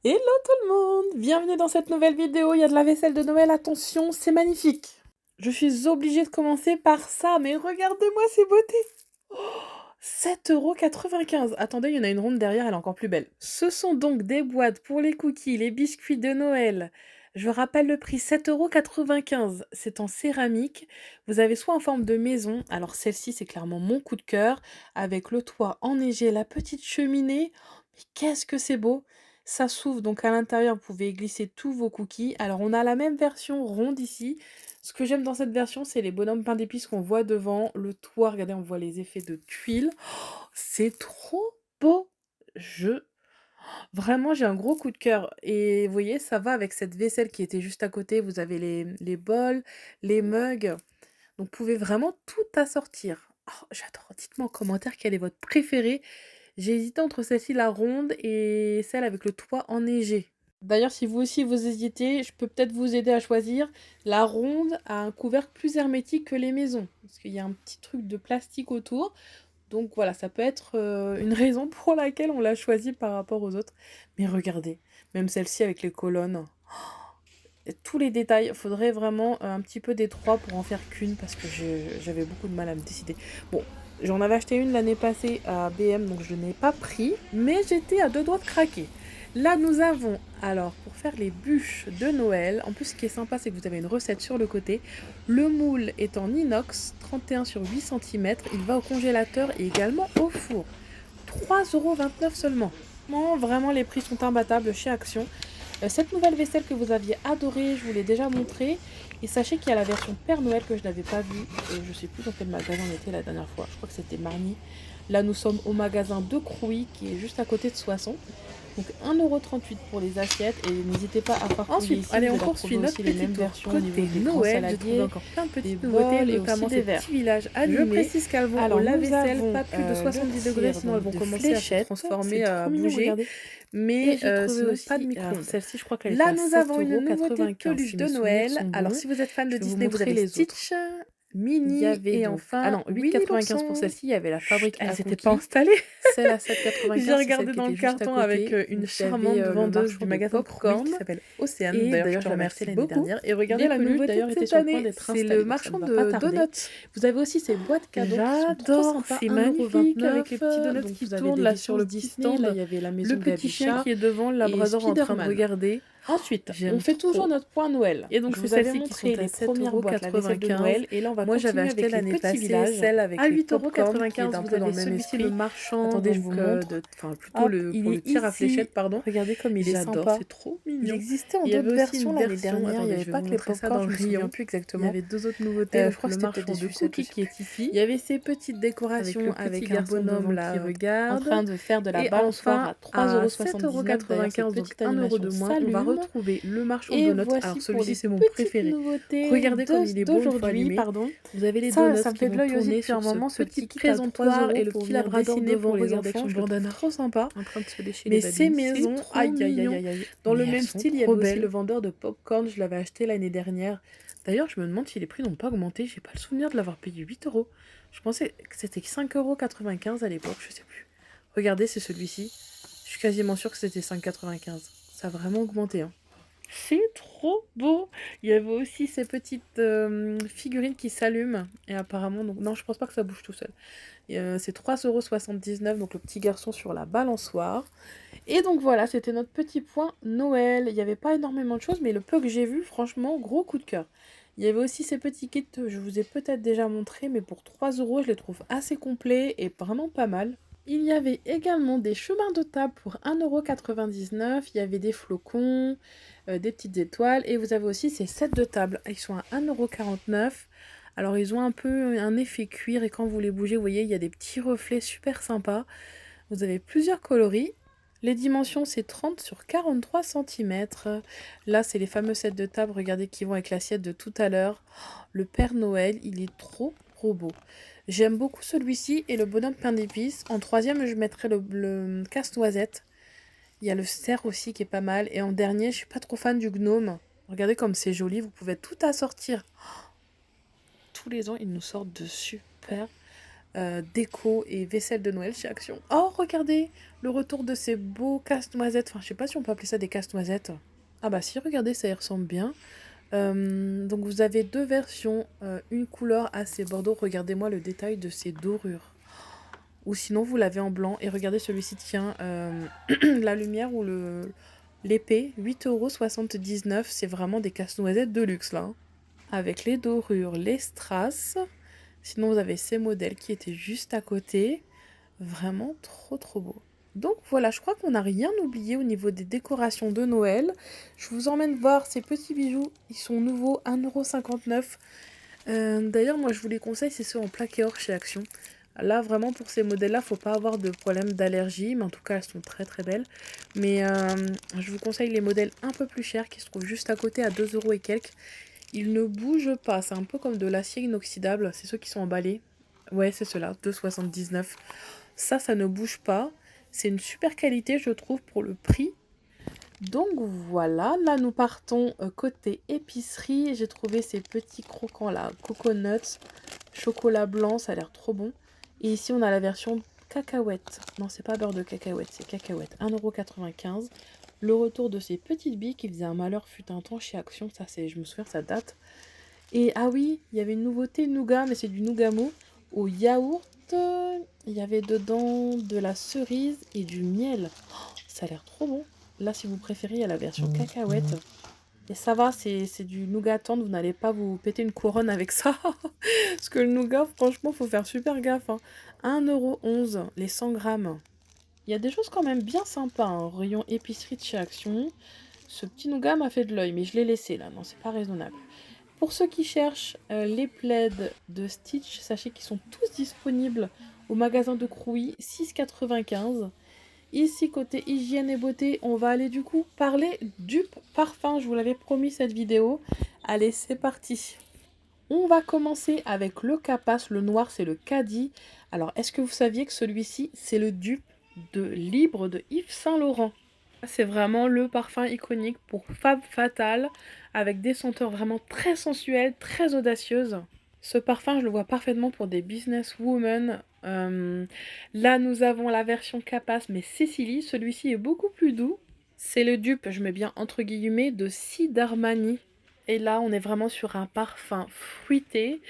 Hello tout le monde! Bienvenue dans cette nouvelle vidéo, il y a de la vaisselle de Noël, attention, c'est magnifique! Je suis obligée de commencer par ça, mais regardez-moi ces beautés! Oh, 7,95 €. Attendez, il y en a une ronde derrière, elle est encore plus belle. Ce sont donc des boîtes pour les cookies, les biscuits de Noël. Je rappelle le prix, 7,95 €. C'est en céramique. Vous avez soit en forme de maison, alors celle-ci c'est clairement mon coup de cœur, avec le toit enneigé, la petite cheminée. Mais qu'est-ce que c'est beau! Ça s'ouvre donc à l'intérieur, vous pouvez glisser tous vos cookies. Alors on a la même version ronde ici. Ce que j'aime dans cette version, c'est les bonhommes pain d'épices qu'on voit devant. Le toit, regardez, on voit les effets de tuiles. Oh, c'est trop beau! Je Vraiment, j'ai un gros coup de cœur et vous voyez, ça va avec cette vaisselle qui était juste à côté. Vous avez les bols, les mugs, donc vous pouvez vraiment tout assortir. Oh, j'adore. Dites-moi en commentaire quelle est votre préférée. J'ai hésité entre celle-ci, la ronde, et celle avec le toit enneigé. D'ailleurs, si vous aussi vous hésitez, je peux peut-être vous aider à choisir. La ronde a un couvercle plus hermétique que les maisons, parce qu'il y a un petit truc de plastique autour. Donc voilà, ça peut être une raison pour laquelle on l'a choisie par rapport aux autres. Mais regardez, même celle-ci avec les colonnes, et tous les détails, il faudrait vraiment un petit peu d'étroit pour en faire qu'une, parce que j'avais beaucoup de mal à me décider. Bon, j'en avais acheté une l'année passée à BM, donc je n'ai pas pris, mais j'étais à deux doigts de craquer. Là, nous avons, alors, pour faire les bûches de Noël, en plus, ce qui est sympa, c'est que vous avez une recette sur le côté. Le moule est en inox, 31 sur 8 cm. Il va au congélateur et également au four. 3,29 € seulement. Non, vraiment, les prix sont imbattables chez Action. Cette nouvelle vaisselle que vous aviez adorée, je vous l'ai déjà montrée. Et sachez qu'il y a la version Père Noël que je n'avais pas vue. Je ne sais plus dans quel magasin on était la dernière fois. Je crois que c'était Marny. Là, nous sommes au magasin de Crouy, qui est juste à côté de Soissons. Donc 1,38 € pour les assiettes, et n'hésitez pas à farfouiller. Ensuite, ici, allez, on poursuit notre les mêmes versions au niveau des Noël. J'ai trouvé encore plein de petites nouveautés, notamment ces petits villages animés. Je précise qu'elles vont au lave-vaisselle, pas plus de 70 degrés, sinon elles vont commencer à se transformer, à bouger. Mais sinon pas de micro-ondes. Celle-ci, je crois qu'elle est à 7,95 €. Là, nous avons une nouveauté peluche de Noël. Alors, si vous êtes fan de Disney, vous avez Stitch, Minnie, et enfin, ah non, 8,95 € pour celle-ci, il y avait la fabrique à cookies. Elles n'étaient pas installées. Celle à 7,95 €. J'ai regardé dans le carton avec une charmante vendeuse du magasin Popcorn qui s'appelle Océane. D'ailleurs, je te remercie l'année dernière. Et regardez, la nouveauté d'ailleurs était sur le point d'être installée. C'est le marchand de donuts. Vous avez aussi ces boîtes cadeaux. J'adore, c'est magnifique avec les petits donuts qui tournent là sur le petit stand. Là, il y avait la maison de le petit chien qui est devant, le labrador en train de regarder. Ensuite, on fait toujours notre point Noël. Et donc, je vous avais montré les premières boîtes, la vaisselle de Noël. Et là, on va continuer avec les petits villages. Celle avec à 8,95 €, vous avez celui-ci, le marchand. Attendez, je vous montre. Enfin, plutôt pour le tir à fléchette, pardon. Regardez comme il est sympa. C'est trop mignon. Il existait en d'autres versions l'année dernière. Il n'y avait pas que les popcorn, je me souviens plus exactement. Il y avait deux autres nouveautés. Je crois que c'était peut-être des cookies qui est ici. Il y avait ces petites décorations avec un bonhomme là qui regarde, en train de faire de la balançoire à 3,79 €. Donc 1 € de moins. On va retrouver le marchand de donuts. Alors celui-ci, c'est mon préféré. Regardez comme il est beau d'aujourd'hui, pardon. Vous avez les donuts qui vont tourner sur ce petit présentoir et le petit labrador devant les enfants. Je le trouve trop sympa. En train de se lécher les babines. Mais ces maisons, aïe aïe aïe aïe. Dans le même style, il y avait aussi le vendeur de popcorn. Je l'avais acheté l'année dernière. D'ailleurs, je me demande si les prix n'ont pas augmenté. J'ai pas le souvenir de l'avoir payé 8 €. Je pensais que c'était 5,95 € à l'époque, je sais plus. Regardez, c'est celui-ci. Je suis quasiment sûre que c'était 5,95 €. Ça a vraiment augmenté, hein. C'est trop beau! Il y avait aussi ces petites figurines qui s'allument. Et apparemment, donc non, je pense pas que ça bouge tout seul. C'est 3,79 €, donc le petit garçon sur la balançoire. Et donc voilà, c'était notre petit point Noël. Il n'y avait pas énormément de choses, mais le peu que j'ai vu, franchement, gros coup de cœur. Il y avait aussi ces petits kits, je vous ai peut-être déjà montré, mais pour 3 €, je les trouve assez complets et vraiment pas mal. Il y avait également des chemins de table pour 1,99 €. Il y avait des flocons, des petites étoiles. Et vous avez aussi ces sets de table. Ils sont à 1,49 €. Alors, ils ont un peu un effet cuir. Et quand vous les bougez, vous voyez, il y a des petits reflets super sympas. Vous avez plusieurs coloris. Les dimensions, c'est 30 sur 43 cm. Là, c'est les fameux sets de table, regardez, qui vont avec l'assiette de tout à l'heure. Le Père Noël, il est trop beau. J'aime beaucoup celui-ci et le bonhomme pain d'épices. En troisième, je mettrai le casse-noisette. Il y a le cerf aussi qui est pas mal. Et en dernier, je suis pas trop fan du gnome. Regardez comme c'est joli, vous pouvez tout assortir. Tous les ans, ils nous sortent de super déco et vaisselle de Noël chez Action. Oh, regardez le retour de ces beaux casse-noisettes. Enfin, je sais pas si on peut appeler ça des casse-noisettes. Ah bah si, regardez, ça y ressemble bien. Donc vous avez deux versions, une couleur assez bordeaux. Regardez-moi le détail de ces dorures. Ou sinon, vous l'avez en blanc. Et regardez, celui-ci tient la lumière ou l'épée. 8,79 €. C'est vraiment des casse-noisettes de luxe, là, hein. Avec les dorures, les strass. Sinon, vous avez ces modèles qui étaient juste à côté. Vraiment trop, trop beau. Donc voilà, je crois qu'on n'a rien oublié au niveau des décorations de Noël. Je vous emmène voir ces petits bijoux. Ils sont nouveaux, 1,59 €. D'ailleurs, moi, je vous les conseille, c'est ceux en plaqué or chez Action. Là, vraiment, pour ces modèles-là, faut pas avoir de problème d'allergie. Mais en tout cas, elles sont très, très belles. Mais je vous conseille les modèles un peu plus chers qui se trouvent juste à côté à 2 € et quelques. Ils ne bougent pas. C'est un peu comme de l'acier inoxydable. C'est ceux qui sont emballés. Ouais, c'est ceux-là, 2,79 €. Ça ne bouge pas. C'est une super qualité, je trouve, pour le prix. Donc voilà, là nous partons côté épicerie. J'ai trouvé ces petits croquants là, coconuts, chocolat blanc, ça a l'air trop bon. Et ici on a la version cacahuète. Non, c'est pas beurre de cacahuète, c'est cacahuète. 1,95 €. Le retour de ces petites billes qui faisaient un malheur fut un temps chez Action. Ça, c'est, je me souviens, ça date. Et ah oui, il y avait une nouveauté nougat, mais c'est du nougat-mou au yaourt. Il y avait dedans de la cerise et du miel. Oh, ça a l'air trop bon. Là, si vous préférez, il y a la version cacahuète. Et ça va, c'est du nougat tendre, vous n'allez pas vous péter une couronne avec ça. Parce que le nougat, franchement, faut faire super gaffe, hein. 1,11 € les 100 grammes. Il y a des choses quand même bien sympas, hein. Rayon épicerie de chez Action. Ce petit nougat m'a fait de l'œil, mais je l'ai laissé là, non, c'est pas raisonnable. Pour ceux qui cherchent les plaids de Stitch, sachez qu'ils sont tous disponibles au magasin de Crouy, 6,95 €. Ici, côté hygiène et beauté, on va aller du coup parler du parfum. Je vous l'avais promis cette vidéo. Allez, c'est parti. On va commencer avec le Capas. Le noir, c'est le Caddy. Alors, est-ce que vous saviez que celui-ci, c'est le dupe de Libre de Yves Saint Laurent? C'est vraiment le parfum iconique pour Femme Fatale, avec des senteurs vraiment très sensuelles, très audacieuses. Ce parfum, je le vois parfaitement pour des businesswomen. Là, nous avons la version Capas, mais Cécilie. Celui-ci est beaucoup plus doux. C'est le dupe, je mets bien entre guillemets, de Si d'Armani. Et là, on est vraiment sur un parfum fruité,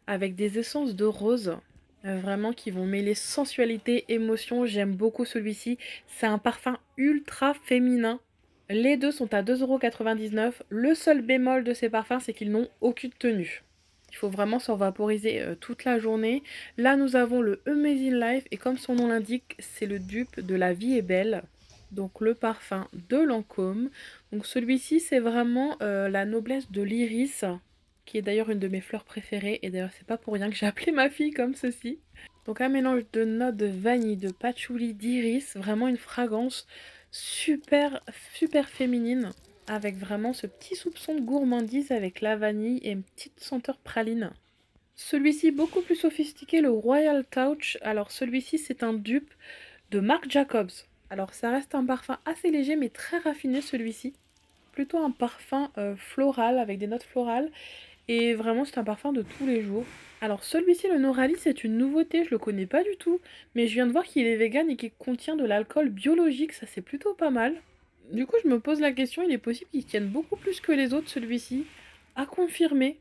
avec des essences de rose. Vraiment qui vont mêler sensualité, émotion. J'aime beaucoup celui-ci. C'est un parfum ultra féminin. Les deux sont à 2,99 €. Le seul bémol de ces parfums, c'est qu'ils n'ont aucune tenue. Il faut vraiment s'en vaporiser toute la journée. Là, nous avons le Amazing Life et comme son nom l'indique, c'est le dupe de La Vie est belle. Donc le parfum de Lancôme. Donc celui-ci, c'est vraiment la noblesse de l'iris, qui est d'ailleurs une de mes fleurs préférées. Et d'ailleurs, c'est pas pour rien que j'ai appelé ma fille comme ceci. Donc un mélange de notes de vanille, de patchouli, d'iris. Vraiment une fragrance super, super féminine, avec vraiment ce petit soupçon de gourmandise avec la vanille et une petite senteur praline. Celui-ci beaucoup plus sophistiqué, le Royal Touch. Alors celui-ci c'est un dupe de Marc Jacobs. Alors ça reste un parfum assez léger mais très raffiné celui-ci. Plutôt un parfum floral avec des notes florales. Et vraiment c'est un parfum de tous les jours. Alors celui-ci, le Noralis, c'est une nouveauté, je le connais pas du tout. Mais je viens de voir qu'il est vegan et qu'il contient de l'alcool biologique, ça c'est plutôt pas mal. Du coup je me pose la question, il est possible qu'il tienne beaucoup plus que les autres celui-ci. À confirmer.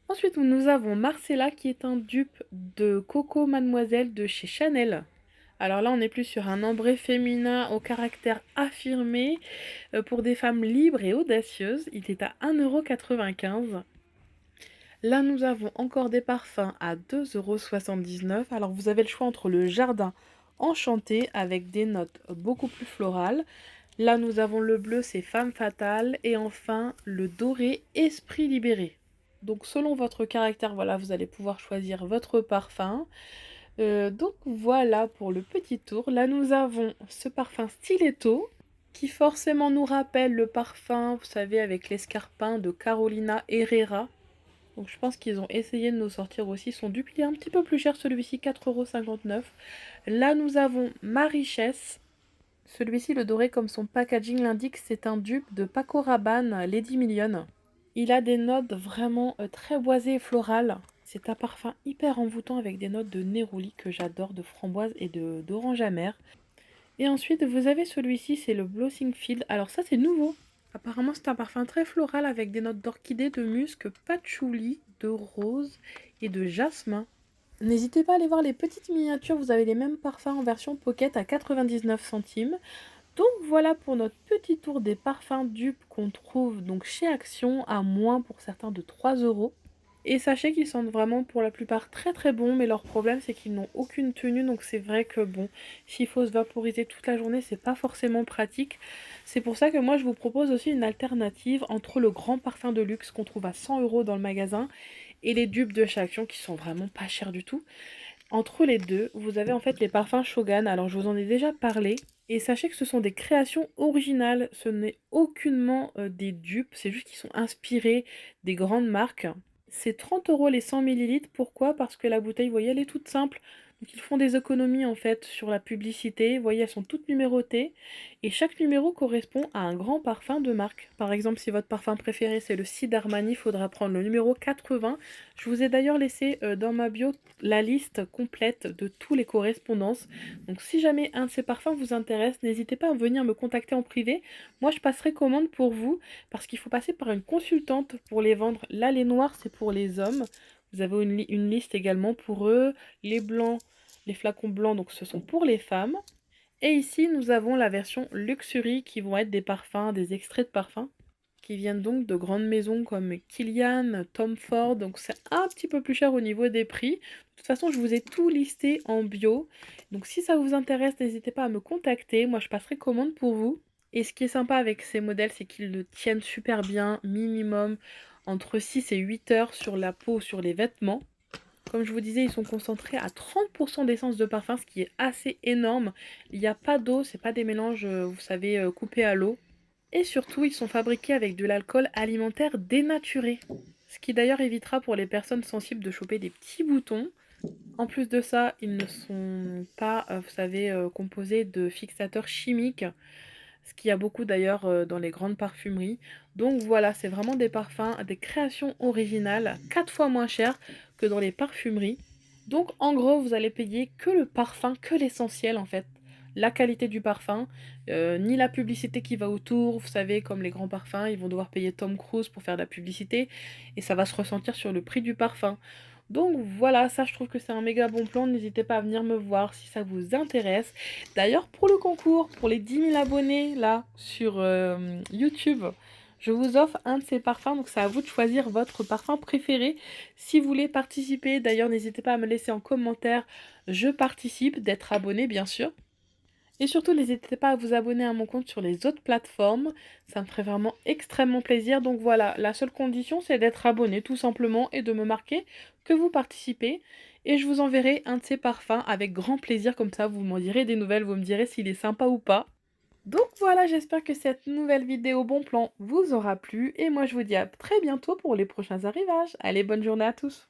Ensuite nous avons Marcella qui est un dupe de Coco Mademoiselle de chez Chanel. Alors là on est plus sur un ambré féminin au caractère affirmé pour des femmes libres et audacieuses. Il est à 1,95 €. Là, nous avons encore des parfums à 2,79 €. Alors, vous avez le choix entre le Jardin Enchanté avec des notes beaucoup plus florales. Là, nous avons le bleu, c'est Femme Fatale. Et enfin, le doré, Esprit Libéré. Donc, selon votre caractère, voilà, vous allez pouvoir choisir votre parfum. Donc, voilà pour le petit tour. Là, nous avons ce parfum Stiletto qui forcément nous rappelle le parfum, vous savez, avec l'escarpin de Carolina Herrera. Donc je pense qu'ils ont essayé de nous sortir aussi son dupe. Il est un petit peu plus cher celui-ci, 4,59 €. Là nous avons Ma Richesse. Celui-ci, le doré comme son packaging l'indique, c'est un dupe de Paco Rabanne Lady Million. Il a des notes vraiment très boisées et florales. C'est un parfum hyper envoûtant avec des notes de néroli que j'adore, de framboise et de d'orange amer. Et ensuite, vous avez celui-ci, c'est le Blossom Field. Alors ça, c'est nouveau. Apparemment, c'est un parfum très floral avec des notes d'orchidée, de musc, patchouli, de rose et de jasmin. N'hésitez pas à aller voir les petites miniatures, vous avez les mêmes parfums en version pocket à 99 centimes. Donc voilà pour notre petit tour des parfums dupes qu'on trouve donc chez Action à moins pour certains de 3 euros. Et sachez qu'ils sentent vraiment pour la plupart très très bons, mais leur problème c'est qu'ils n'ont aucune tenue, donc c'est vrai que bon, s'il faut se vaporiser toute la journée, c'est pas forcément pratique. C'est pour ça que moi je vous propose aussi une alternative entre le grand parfum de luxe qu'on trouve à 100 euros dans le magasin et les dupes de chez Action qui sont vraiment pas chers du tout. Entre les deux, vous avez en fait les parfums Shogun. Alors je vous en ai déjà parlé. Et sachez que ce sont des créations originales. Ce n'est aucunement des dupes. C'est juste qu'ils sont inspirés des grandes marques. C'est 30 euros les 100 millilitres. Pourquoi? Parce que la bouteille, vous voyez, elle est toute simple. Donc ils font des économies en fait sur la publicité. Vous voyez, elles sont toutes numérotées. Et chaque numéro correspond à un grand parfum de marque. Par exemple, si votre parfum préféré c'est le Cid Armani, il faudra prendre le numéro 80. Je vous ai d'ailleurs laissé dans ma bio la liste complète de tous les correspondances. Donc si jamais un de ces parfums vous intéresse, n'hésitez pas à venir me contacter en privé. Moi je passerai commande pour vous parce qu'il faut passer par une consultante pour les vendre. Là les noirs c'est pour les hommes. Vous avez une liste également pour eux. Les blancs, les flacons blancs, donc ce sont pour les femmes. Et ici nous avons la version Luxury qui vont être des parfums, des extraits de parfums qui viennent donc de grandes maisons comme Kilian, Tom Ford, donc c'est un petit peu plus cher au niveau des prix. De toute façon, je vous ai tout listé en bio, donc si ça vous intéresse, n'hésitez pas à me contacter, moi je passerai commande pour vous. Et ce qui est sympa avec ces modèles, c'est qu'ils le tiennent super bien, minimum entre 6 et 8 heures sur la peau, sur les vêtements. Comme je vous disais, ils sont concentrés à 30% d'essence de parfum, ce qui est assez énorme. Il n'y a pas d'eau, c'est pas des mélanges, vous savez, coupés à l'eau. Et surtout, ils sont fabriqués avec de l'alcool alimentaire dénaturé. Ce qui d'ailleurs évitera pour les personnes sensibles de choper des petits boutons. En plus de ça, ils ne sont pas, vous savez, composés de fixateurs chimiques. Ce qu'il y a beaucoup d'ailleurs dans les grandes parfumeries. Donc voilà, c'est vraiment des parfums, des créations originales, 4 fois moins chères que dans les parfumeries. Donc en gros, vous allez payer que le parfum, que l'essentiel en fait. La qualité du parfum, ni la publicité qui va autour. Vous savez, comme les grands parfums, ils vont devoir payer Tom Cruise pour faire de la publicité et ça va se ressentir sur le prix du parfum. Donc voilà, ça je trouve que c'est un méga bon plan. N'hésitez pas à venir me voir si ça vous intéresse. D'ailleurs, pour le concours, pour les 10 000 abonnés là sur YouTube, je vous offre un de ces parfums. Donc c'est à vous de choisir votre parfum préféré. Si vous voulez participer, d'ailleurs, n'hésitez pas à me laisser en commentaire. Je participe, d'être abonné bien sûr. Et surtout, n'hésitez pas à vous abonner à mon compte sur les autres plateformes. Ça me ferait vraiment extrêmement plaisir. Donc voilà, la seule condition, c'est d'être abonné tout simplement et de me marquer que vous participez. Et je vous enverrai un de ces parfums avec grand plaisir. Comme ça, vous m'en direz des nouvelles, vous me direz s'il est sympa ou pas. Donc voilà, j'espère que cette nouvelle vidéo bon plan vous aura plu. Et moi, je vous dis à très bientôt pour les prochains arrivages. Allez, bonne journée à tous!